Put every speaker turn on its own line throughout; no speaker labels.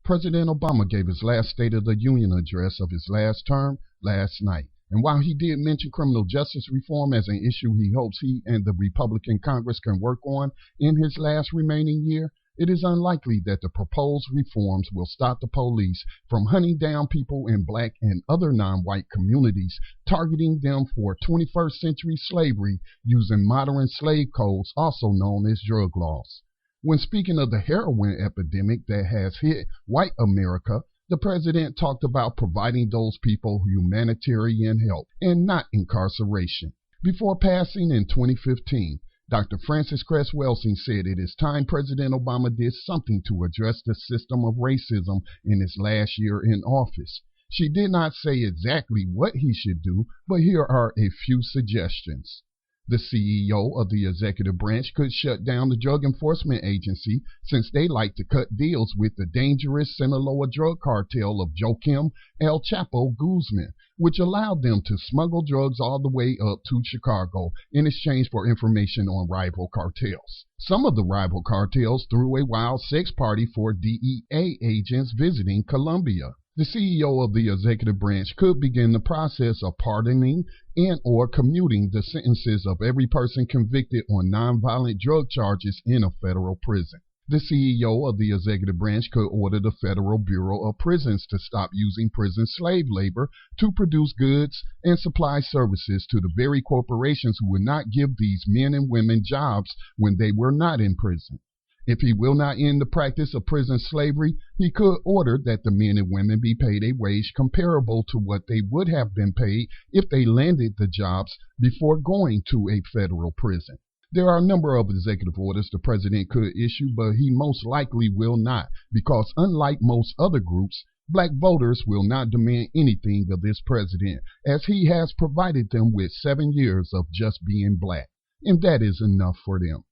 President Obama gave his last State of the Union address of his last term last night. And while he did mention criminal justice reform as an issue he hopes he and the Republican Congress can work on in his last remaining year, it is unlikely that the proposed reforms will stop the police from hunting down people in black and other non-white communities, targeting them for 21st century slavery using modern slave codes, also known as drug laws. When speaking of the heroin epidemic that has hit white America, the president talked about providing those people humanitarian help and not incarceration. Before passing in 2015, Dr. Frances Cress Welsing said it is time President Obama did something to address the system of racism in his last year in office. She did not say exactly what he should do, but here are a few suggestions. The CEO of the executive branch could shut down the Drug Enforcement Agency since they like to cut deals with the dangerous Sinaloa drug cartel of Joaquim El Chapo Guzman, which allowed them to smuggle drugs all the way up to Chicago in exchange for information on rival cartels. Some of the rival cartels threw a wild sex party for DEA agents visiting Colombia. The CEO of the executive branch could begin the process of pardoning and or commuting the sentences of every person convicted on nonviolent drug charges in a federal prison. The CEO of the executive branch could order the Federal Bureau of Prisons to stop using prison slave labor to produce goods and supply services to the very corporations who would not give these men and women jobs when they were not in prison. If he will not end the practice of prison slavery, he could order that the men and women be paid a wage comparable to what they would have been paid if they landed the jobs before going to a federal prison. There are a number of executive orders the president could issue, but he most likely will not, because unlike most other groups, black voters will not demand anything of this president, as he has provided them with 7 years of just being black, and that is enough for them.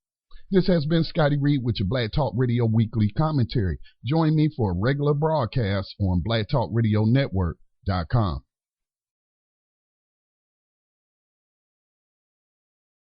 This has been Scotty Reed with your Black Talk Radio Weekly Commentary. Join me for a regular broadcast on blacktalkradionetwork.com.